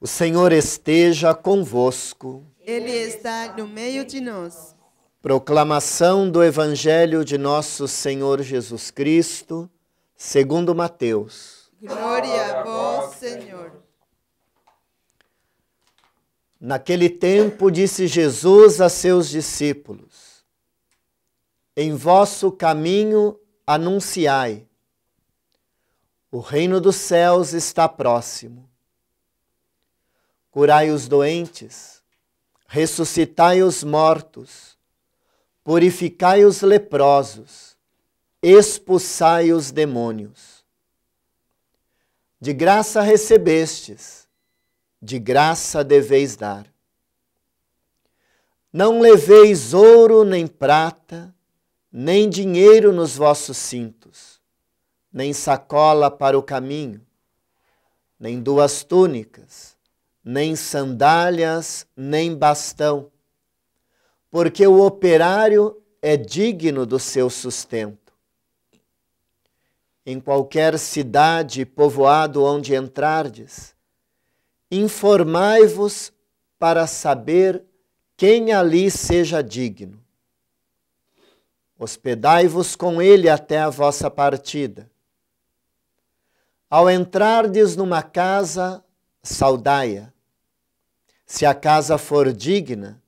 O Senhor esteja convosco. Ele está no meio de nós. Proclamação do Evangelho de nosso Senhor Jesus Cristo, segundo Mateus. Glória a vós, Senhor. Naquele tempo disse Jesus a seus discípulos: em vosso caminho anunciai, o reino dos céus está próximo. Curai os doentes, ressuscitai os mortos, purificai os leprosos, expulsai os demônios. De graça recebestes, de graça deveis dar. Não leveis ouro nem prata, nem dinheiro nos vossos cintos, nem sacola para o caminho, nem duas túnicas, nem sandálias, nem bastão, porque o operário é digno do seu sustento. Em qualquer cidade e povoado onde entrardes, informai-vos para saber quem ali seja digno. Hospedai-vos com ele até a vossa partida. Ao entrardes numa casa, saudai-a. Se a casa for digna,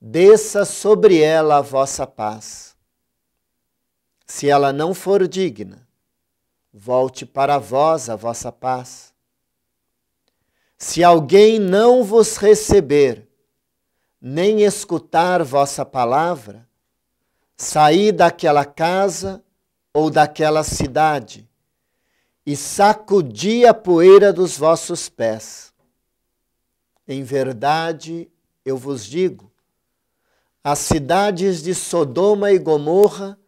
desça sobre ela a vossa paz. Se ela não for digna, volte para vós a vossa paz. Se alguém não vos receber, nem escutar vossa palavra, saí daquela casa ou daquela cidade e sacudi a poeira dos vossos pés. Em verdade, eu vos digo, as cidades de Sodoma e Gomorra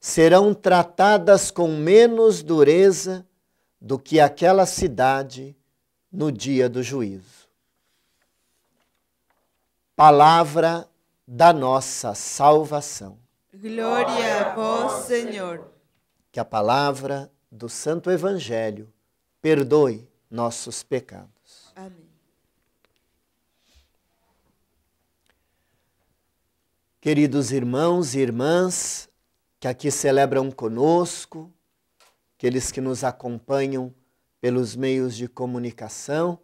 serão tratadas com menos dureza do que aquela cidade no dia do juízo. Palavra da nossa salvação. Glória a vós, Senhor. Que a palavra do Santo Evangelho perdoe nossos pecados. Amém. Queridos irmãos e irmãs que aqui celebram conosco, aqueles que nos acompanham pelos meios de comunicação,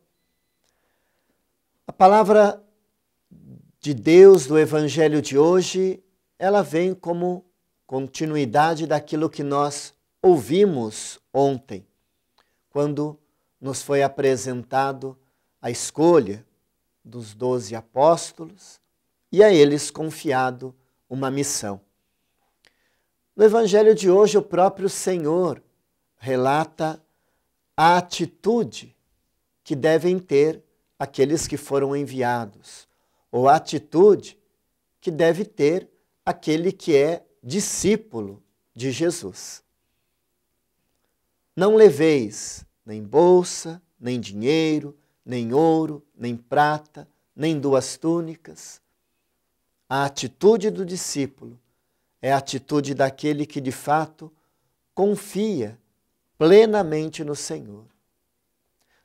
a palavra de Deus do Evangelho de hoje, ela vem como continuidade daquilo que nós ouvimos ontem, quando nos foi apresentado a escolha dos 12 apóstolos e a eles confiado uma missão. No Evangelho de hoje, o próprio Senhor relata a atitude que devem ter aqueles que foram enviados, ou a atitude que deve ter aquele que é discípulo de Jesus. Não leveis nem bolsa, nem dinheiro, nem ouro, nem prata, nem duas túnicas. A atitude do discípulo é a atitude daquele que de fato confia plenamente no Senhor.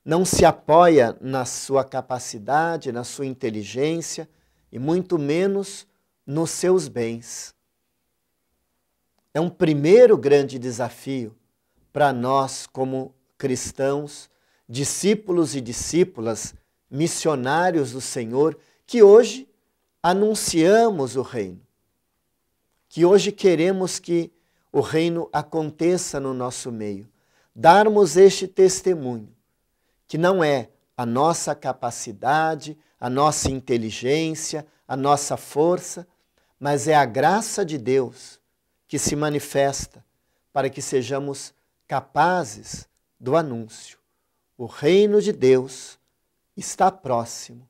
Não se apoia na sua capacidade, na sua inteligência e muito menos nos seus bens. É um primeiro grande desafio para nós como cristãos, discípulos e discípulas, missionários do Senhor, que hoje anunciamos o reino, que hoje queremos que o reino aconteça no nosso meio, darmos este testemunho, que não é a nossa capacidade, a nossa inteligência, a nossa força, mas é a graça de Deus que se manifesta para que sejamos capazes do anúncio. O reino de Deus está próximo.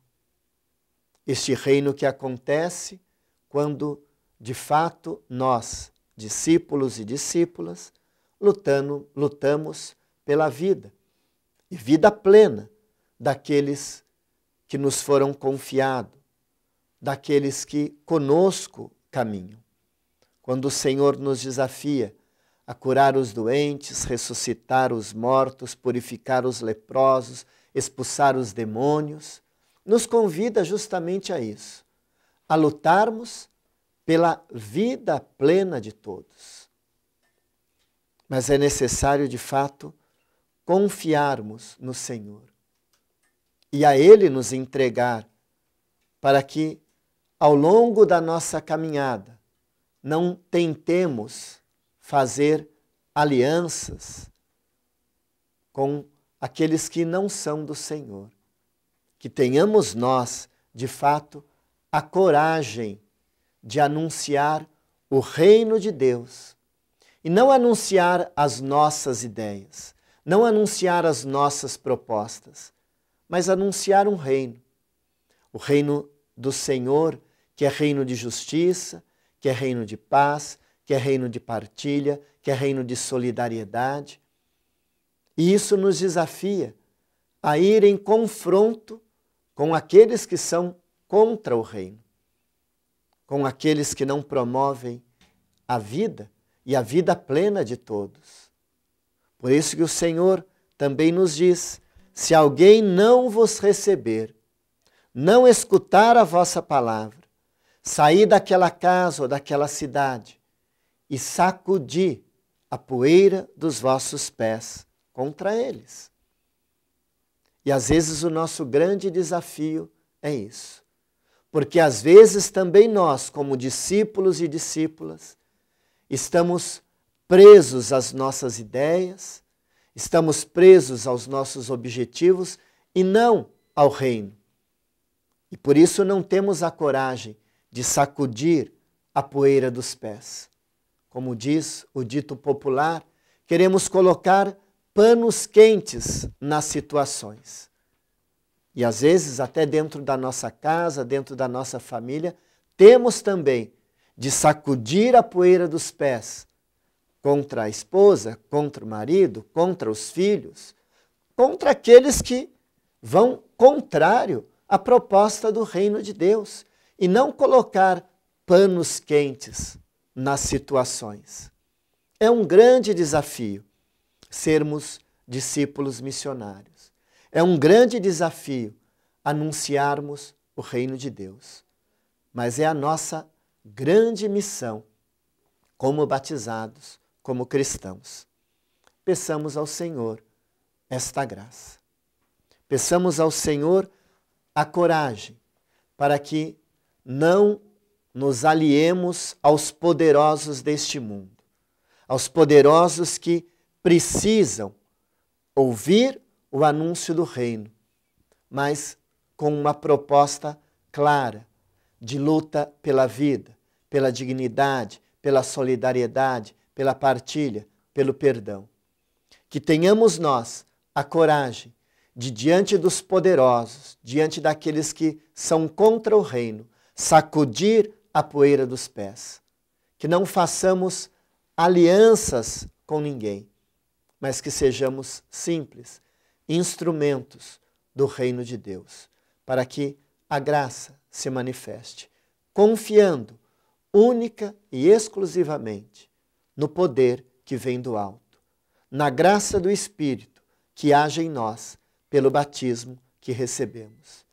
Este reino que acontece quando, de fato, nós, discípulos e discípulas, lutamos pela vida, e vida plena daqueles que nos foram confiados, daqueles que conosco caminham. Quando o Senhor nos desafia a curar os doentes, ressuscitar os mortos, purificar os leprosos, expulsar os demônios, nos convida justamente a isso, a lutarmos pela vida plena de todos. Mas é necessário, de fato, confiarmos no Senhor e a Ele nos entregar para que, ao longo da nossa caminhada, não tentemos fazer alianças com aqueles que não são do Senhor. Que tenhamos nós, de fato, a coragem de anunciar o reino de Deus e não anunciar as nossas ideias, não anunciar as nossas propostas, mas anunciar um reino. O reino do Senhor, que é reino de justiça, que é reino de paz, que é reino de partilha, que é reino de solidariedade. E isso nos desafia a ir em confronto com aqueles que são contra o reino, com aqueles que não promovem a vida e a vida plena de todos. Por isso que o Senhor também nos diz: se alguém não vos receber, não escutar a vossa palavra, sair daquela casa ou daquela cidade e sacudir a poeira dos vossos pés contra eles. E às vezes o nosso grande desafio é isso. Porque às vezes também nós, como discípulos e discípulas, estamos presos às nossas ideias, estamos presos aos nossos objetivos e não ao reino. E por isso não temos a coragem de sacudir a poeira dos pés. Como diz o dito popular, queremos colocar panos quentes nas situações. E às vezes, até dentro da nossa casa, dentro da nossa família, temos também de sacudir a poeira dos pés contra a esposa, contra o marido, contra os filhos, contra aqueles que vão contrário à proposta do reino de Deus e não colocar panos quentes nas situações. É um grande desafio sermos discípulos missionários. É um grande desafio anunciarmos o reino de Deus. Mas é a nossa grande missão como batizados, como cristãos. Peçamos ao Senhor esta graça. Peçamos ao Senhor a coragem para que não nos aliemos aos poderosos deste mundo, aos poderosos que precisam ouvir o anúncio do reino, mas com uma proposta clara de luta pela vida, pela dignidade, pela solidariedade, pela partilha, pelo perdão. Que tenhamos nós a coragem de, diante dos poderosos, diante daqueles que são contra o reino, sacudir a poeira dos pés. Que não façamos alianças com ninguém, mas que sejamos simples instrumentos do reino de Deus, para que a graça se manifeste, confiando única e exclusivamente no poder que vem do alto, na graça do Espírito que age em nós pelo batismo que recebemos.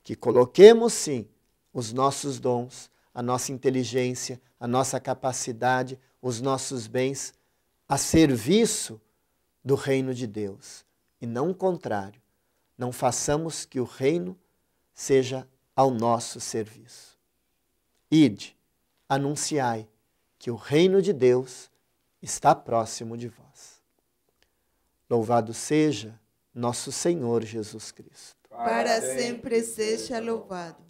Que coloquemos, sim, os nossos dons, a nossa inteligência, a nossa capacidade, os nossos bens a serviço do reino de Deus. E não o contrário, não façamos que o reino seja ao nosso serviço. Ide, anunciai que o reino de Deus está próximo de vós. Louvado seja nosso Senhor Jesus Cristo. Para sempre seja louvado.